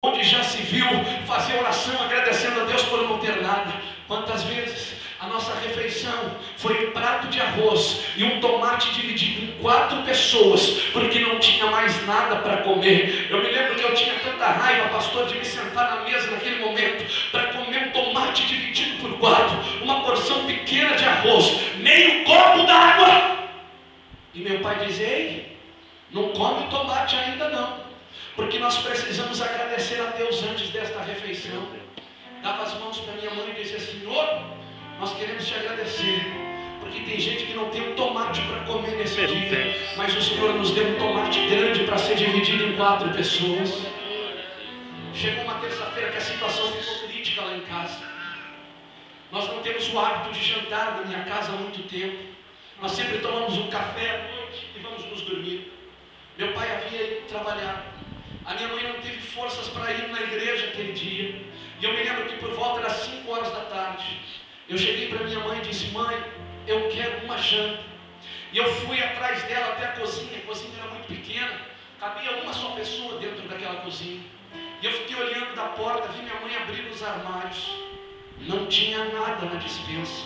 onde já se viu fazer oração agradecendo a Deus por não ter nada. Quantas vezes a nossa refeição foi um prato de arroz e um tomate dividido em 4 pessoas, porque não tinha mais nada para comer. Eu me lembro que eu tinha tanta raiva, pastor, de me sentar na mesa naquele momento para comer um tomate dividido por 4, uma porção pequena de arroz, meio copo d'água. E meu pai dizia: ei, não come o tomate ainda não, porque nós precisamos agradecer a Deus antes desta refeição. Dava as mãos para minha mãe e dizia: Senhor, nós queremos te agradecer, porque tem gente que não tem um tomate para comer nesse dia, mas o Senhor nos deu um tomate grande para ser dividido em 4 pessoas. Chegou uma terça-feira que a situação ficou crítica lá em casa. Nós não temos o hábito de jantar na minha casa há muito tempo. Nós sempre tomamos um café à noite e vamos nos dormir. Meu pai havia ido trabalhar. A minha mãe não teve forças para ir na igreja aquele dia. E eu me lembro que por volta das 5 horas da tarde, eu cheguei para minha mãe e disse: mãe, eu quero uma janta. E eu fui atrás dela até a cozinha era muito pequena, cabia uma só pessoa dentro daquela cozinha. E eu fiquei olhando da porta, vi minha mãe abrir os armários. Não tinha nada na despensa.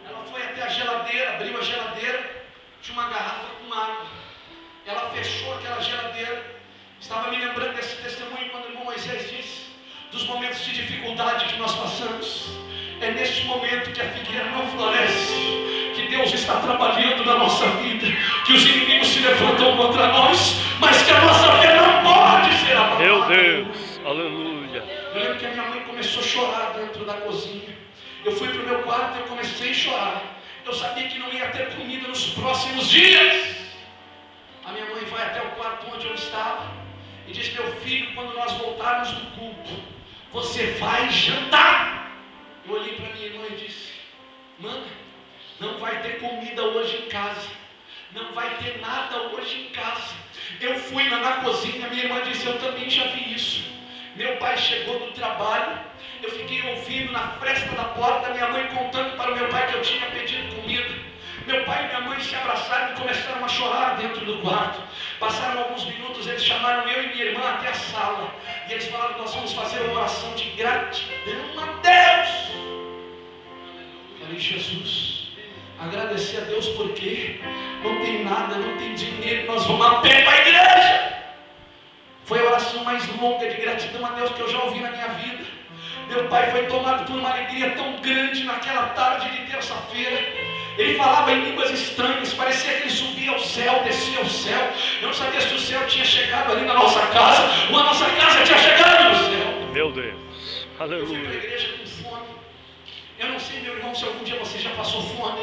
Ela foi até a geladeira, abriu a geladeira, tinha uma garrafa com água. Ela fechou aquela geladeira. Estava me lembrando desse testemunho quando o irmão Moisés disse dos momentos de dificuldade que nós passamos. É neste momento que a figueira não floresce, que Deus está trabalhando na nossa vida, que os inimigos se levantam contra nós, mas que a nossa fé não pode ser abalada. Meu Deus, aleluia. Eu lembro que a minha mãe começou a chorar dentro da cozinha. Eu fui para o meu quarto e eu comecei a chorar. Eu sabia que não ia ter comida nos próximos dias. A minha mãe vai até o quarto onde eu estava e diz: meu filho, quando nós voltarmos do culto, você vai jantar. Eu olhei para minha irmã e disse: mãe, não vai ter comida hoje em casa, não vai ter nada hoje em casa. Eu fui lá na cozinha, minha irmã disse: eu também já vi isso. Meu pai chegou do trabalho, eu fiquei ouvindo na fresta da porta minha mãe contando para o meu pai que eu tinha pedido comida. Meu pai e minha mãe se abraçaram e começaram a chorar dentro do quarto. Passaram alguns minutos, eles chamaram eu e minha irmã até a sala. E eles falaram: nós vamos fazer uma oração de gratidão a Deus. Eu falei: Jesus, agradecer a Deus porque não tem nada, não tem dinheiro, nós vamos a pé para a igreja. Foi a oração mais longa de gratidão a Deus que eu já ouvi na minha vida. Meu pai foi tomado por uma alegria tão grande naquela tarde de terça-feira. Ele falava em línguas estranhas, parecia que ele subia ao céu, descia ao céu. Eu não sabia se o céu tinha chegado ali na nossa casa, ou a nossa casa tinha chegado no céu. Meu Deus, aleluia. Eu fui para a igreja com fome. Eu não sei, meu irmão, se algum dia você já passou fome.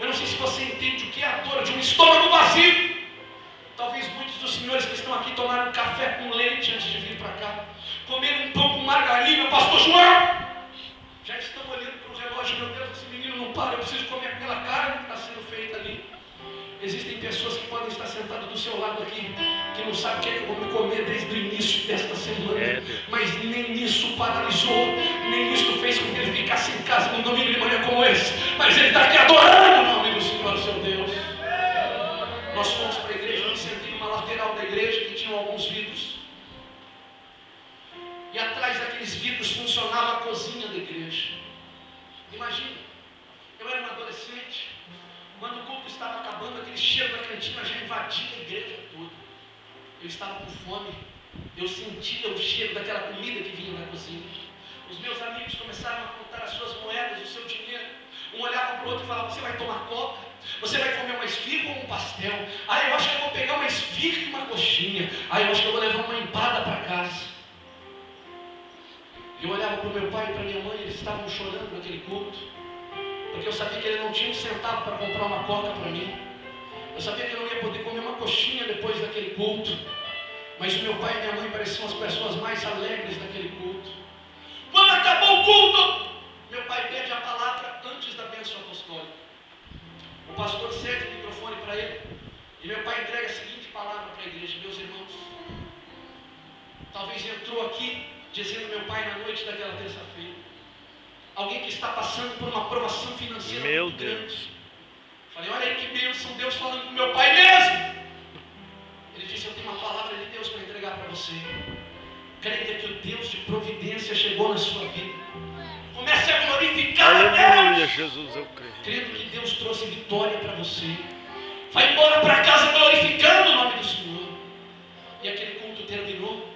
Eu não sei se você entende o que é a dor de um estômago vazio. Talvez muitos dos senhores que estão aqui tomaram café com leite antes de vir para cá, comeram um pão com margarina. Pastor João, já estão olhando para o relógio: meu Deus, esse menino não para, eu preciso comer aquela carne que está sendo feita ali. Existem pessoas que podem estar sentadas do seu lado aqui, que não sabem o que é que eu vou comer desde o início desta semana, mas nem isso paralisou, nem isso fez com que ele ficasse em casa num domingo de manhã como esse, mas ele está aqui adorando o nome do Senhor, seu Deus. Nós fomos para a igreja, eu me sentei numa lateral da igreja que tinha alguns vidros, e atrás daqueles vidros funcionava a cozinha da igreja. Imagina, eu era um adolescente, quando o culto estava acabando, aquele cheiro da cantina já invadia a igreja toda. Eu estava com fome, eu sentia o cheiro daquela comida que vinha da cozinha. Os meus amigos começaram a contar as suas moedas, o seu dinheiro. Um olhava para o outro e falava: você vai tomar coca? Você vai comer uma esfirra ou um pastel? Ah, eu acho que eu vou pegar uma esfirra e uma coxinha. Ah, eu acho que eu vou levar uma empada para casa. Eu olhava para o meu pai e para minha mãe, eles estavam chorando naquele culto, porque eu sabia que ele não tinha um centavo para comprar uma coca para mim. Eu sabia que eu não ia poder comer uma coxinha depois daquele culto. Mas o meu pai e minha mãe pareciam as pessoas mais alegres daquele culto. Quando acabou o culto, meu pai pede a palavra antes da bênção apostólica. O pastor cede o microfone para ele, e meu pai entrega a seguinte palavra para a igreja: meus irmãos, talvez entrou aqui dizendo meu pai na noite daquela terça-feira, alguém que está passando por uma provação financeira muito grande. Falei: olha aí que bênção, Deus falando com meu pai mesmo. Ele disse: eu tenho uma palavra de Deus para entregar para você. Creia que o Deus de providência chegou na sua vida. Comece a glorificar a Aleluia, Deus. Jesus, eu creio. Crendo que Deus trouxe vitória para você. Vai embora para casa glorificando o nome do Senhor. E aquele culto terminou.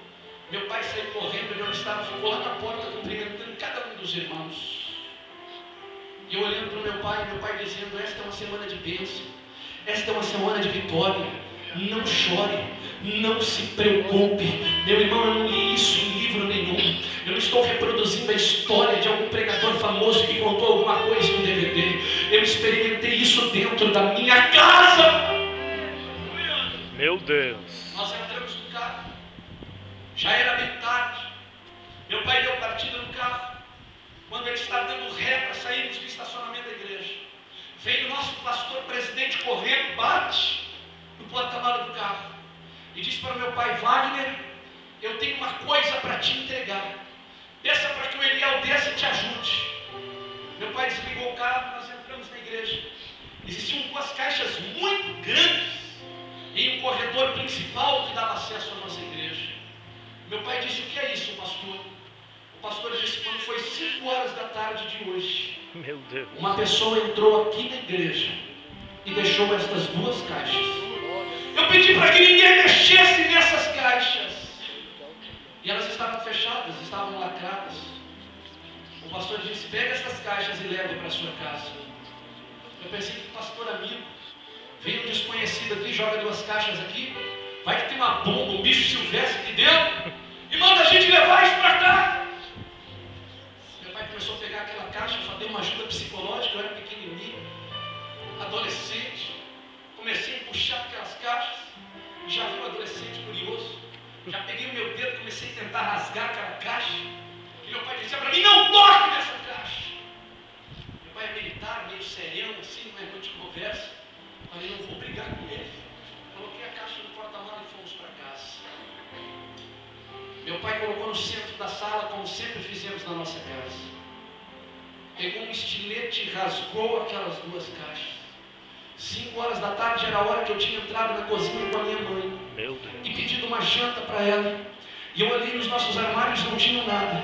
Meu pai saiu correndo, ele não estava, ficou lá na porta cumprimentando cada um dos irmãos. E eu olhando para o meu pai dizendo: esta é uma semana de bênção, esta é uma semana de vitória. Não chore, não se preocupe. Meu irmão, eu não li isso em livro nenhum. Eu não estou reproduzindo a história de algum pregador famoso que contou alguma coisa no DVD. Eu experimentei isso dentro da minha casa. Meu Deus. Nós entramos no carro, já era bem tarde. Meu pai deu partida no carro. Quando ele estava dando ré para sairmos do estacionamento da igreja, veio o nosso pastor presidente correndo, bate no porta-malas do carro e disse para o meu pai: Wagner, eu tenho uma coisa para te entregar. Peça para que o Eliel desça e te ajude. Meu pai desligou o carro, nós entramos na igreja. Existiam duas caixas muito grandes em um corredor principal que dava acesso à nossa igreja. Meu pai disse: o que é isso, pastor? O pastor disse: quando foi 5 horas da tarde de hoje, Meu Deus. uma pessoa entrou aqui na igreja e deixou estas duas caixas. Eu pedi para que ninguém mexesse nessas caixas. E elas estavam fechadas, estavam lacradas. O pastor disse: pega essas caixas e leve para sua casa. Eu pensei: que pastor amigo, veio um desconhecido aqui, joga 2 caixas aqui, vai que tem uma bomba, um bicho silvestre aqui dentro, e manda a gente levar isso para casa. Meu pai começou a pegar aquela caixa, só deu uma ajuda psicológica. Eu era pequenininho, adolescente, comecei a puxar aquelas caixas, já vi um adolescente curioso, já peguei o meu dedo, comecei a tentar rasgar aquela caixa, e meu pai dizia para mim: não toque nessa caixa. Meu pai é militar, meio serião assim, não é muito de conversa. Falei: não vou brigar com ele. Coloquei a caixa no porta-malas e fomos para casa. Meu pai colocou no centro da sala, como sempre fizemos na nossa casa. Pegou um estilete e rasgou aquelas 2 caixas. 5 horas da tarde era a hora que eu tinha entrado na cozinha com a minha mãe Meu Deus. e pedido uma janta para ela. E eu olhei nos nossos armários, não tinham nada.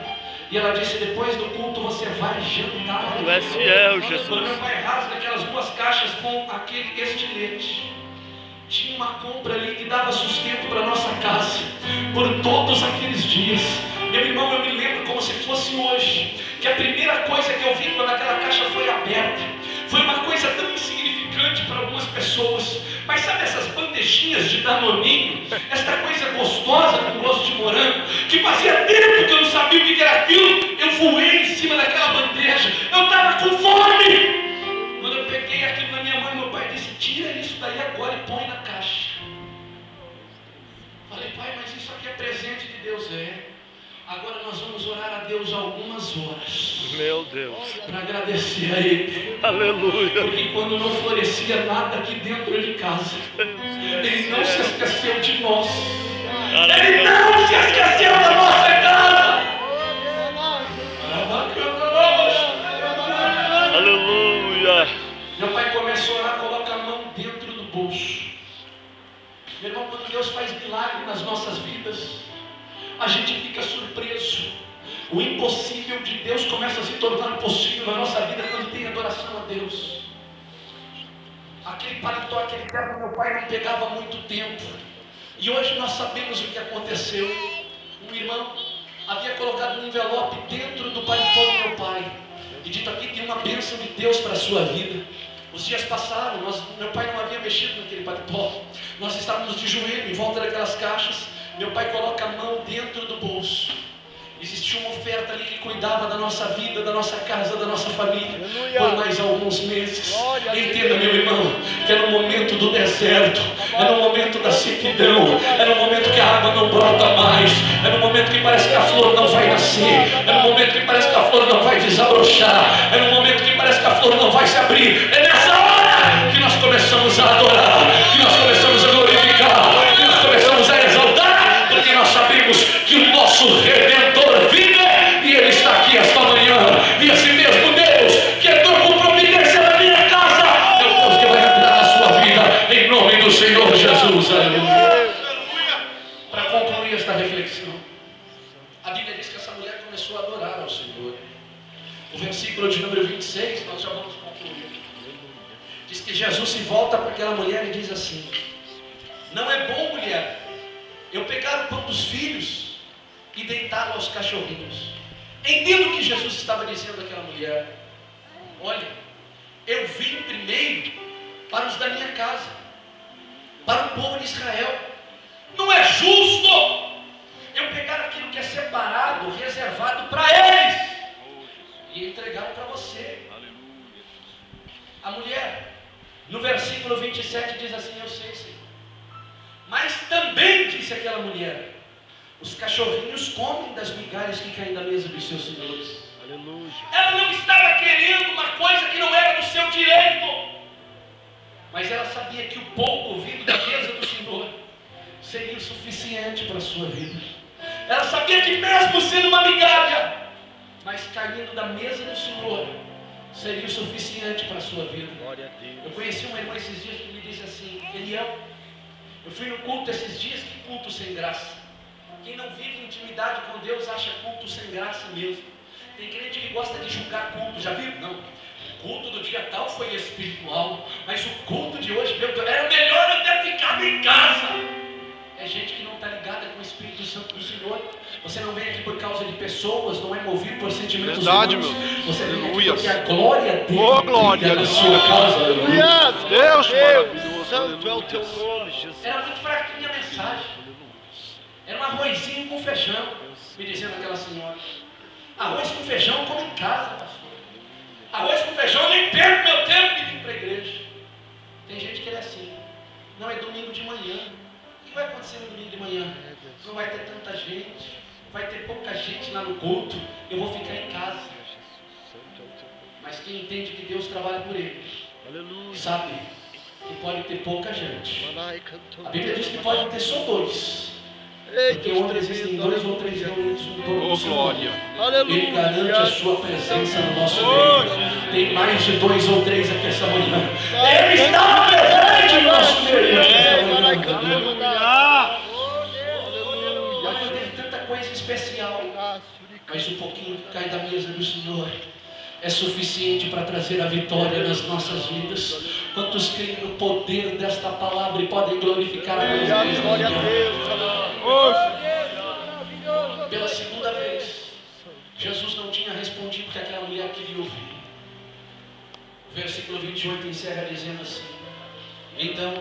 E ela disse: depois do culto você vai jantar. Tu és fiel, Quando Jesus. meu pai rasga aquelas 2 caixas com aquele estilete, tinha uma compra ali que dava sustento para nossa casa por todos aqueles dias. Meu irmão, eu me lembro como se fosse hoje, que a primeira coisa que eu vi quando aquela caixa foi aberta foi uma coisa tão insignificante para algumas pessoas, mas sabe essas bandejinhas de danoninho, esta coisa gostosa com gosto de morango, que fazia tempo que eu não sabia o que era aquilo. Eu voei em cima daquela bandeja, eu estava com fome. Quando eu peguei aquilo na minha mão, meu pai disse: tira isso daí agora e põe na caixa. Falei: pai, mas isso aqui é presente de Deus. Agora nós vamos orar a Deus algumas horas. Meu Deus. Para agradecer a Ele. Aleluia. Porque quando não florescia nada aqui dentro de casa, Ele não se esqueceu de nós. Ele não se esqueceu da nossa casa. Aleluia. Meu pai começou a orar: coloca a mão dentro do bolso. Meu irmão, quando Deus faz milagre nas nossas vidas, a gente fica surpreso. O impossível de Deus começa a se tornar possível na nossa vida quando tem adoração a Deus. Aquele paletó, aquele terno, meu pai não pegava muito tempo. E hoje nós sabemos o que aconteceu. Um irmão havia colocado um envelope dentro do paletó do meu pai e dito: aqui tem uma bênção de Deus para a sua vida. Os dias passaram, meu pai não havia mexido naquele paletó. Nós estávamos de joelho em volta daquelas caixas. Meu pai coloca a mão dentro do bolso. Existia uma oferta ali que cuidava da nossa vida, da nossa casa, da nossa família por mais alguns meses. Entenda, meu irmão, que é no momento do deserto, é no momento da sequidão, é no momento que a água não brota mais, é no momento que parece que a flor não vai nascer, é no momento que parece que a flor não vai desabrochar, é no momento que parece que a flor não vai se abrir. É nessa hora que nós começamos a adorar, que nós começamos a glorificar, que nós começamos a exaltar, porque nós sabemos que o nosso Redentor vive e Ele está aqui esta manhã. E esse mesmo Deus que entrou com providência na minha casa é o Deus que vai entrar na sua vida, em nome do Senhor Jesus. Aleluia. Para concluir esta reflexão, mulher começou a adorar ao Senhor. O versículo de número 26, nós já vamos concluir. Diz que Jesus se volta para aquela mulher e diz assim: não é bom, mulher, eu pegar o pão dos filhos e deitá-lo aos cachorrinhos. Entendo o que Jesus estava dizendo àquela mulher. Olha, eu vim primeiro para os da minha casa, para o povo de Israel. Não é justo eu pegar aquilo que é separado, reservado para eles, e entregar para você. A mulher, no versículo 27, diz assim: eu sei, Senhor. Mas também, disse aquela mulher, os cachorrinhos comem das migalhas que caem da mesa dos seus senhores. Aleluia. Ela não estava querendo uma coisa que não era do seu direito, mas ela sabia que o pouco vindo da mesa do Senhor seria o suficiente para a sua vida. Ela sabia que mesmo sendo uma migalha, mas caindo da mesa do Senhor, seria o suficiente para a sua vida. Glória a Deus. Eu conheci uma irmã esses dias que me disse assim: Eliel, eu fui no culto esses dias, que culto sem graça. Quem não vive intimidade com Deus acha culto sem graça mesmo. Tem crente que gosta de julgar culto, já viu? Não. O culto do dia tal foi espiritual, mas o culto de hoje, meu Deus, era melhor eu ter ficado em casa. É gente que não está ligada com o Espírito Santo do Senhor. Você não vem aqui por causa de pessoas, não é movido por sentimentos verdade, humanos. meu. Você vem aqui Aleluia. porque a glória dele Oh, glória, brilha na aleluia. sua casa. Aleluia. Deus maravilhoso. Santo é o teu nome, Jesus. Era muito fraquinha a mensagem. Era um arrozinho com feijão, me dizendo aquela senhora. Arroz com feijão como em casa, pastor. Arroz com feijão, eu nem perco meu tempo de vir para a igreja. Tem gente que é assim. Não, é domingo de manhã. O que vai acontecer no domingo de manhã? Não vai ter tanta gente, vai ter pouca gente lá no culto, eu vou ficar em casa. Mas quem entende que Deus trabalha por ele, Aleluia. sabe que pode ter pouca gente. A Bíblia diz que pode ter só dois. Porque onde existem dois ou três reunidos no torno Oh, do seu nome, glória. Ele garante a sua presença no nosso meio. Tem mais de dois ou três aqui essa manhã. Ele está presente no nosso meio. Olha, tem tanta coisa especial, mas um pouquinho que cai da mesa do Senhor é suficiente para trazer a vitória nas nossas vidas. Quantos creem no poder desta palavra e podem glorificar a Deus? Glória a Deus. Pela segunda vez, Jesus não tinha respondido o que aquela mulher queria ouvir. O versículo 28 encerra dizendo assim: então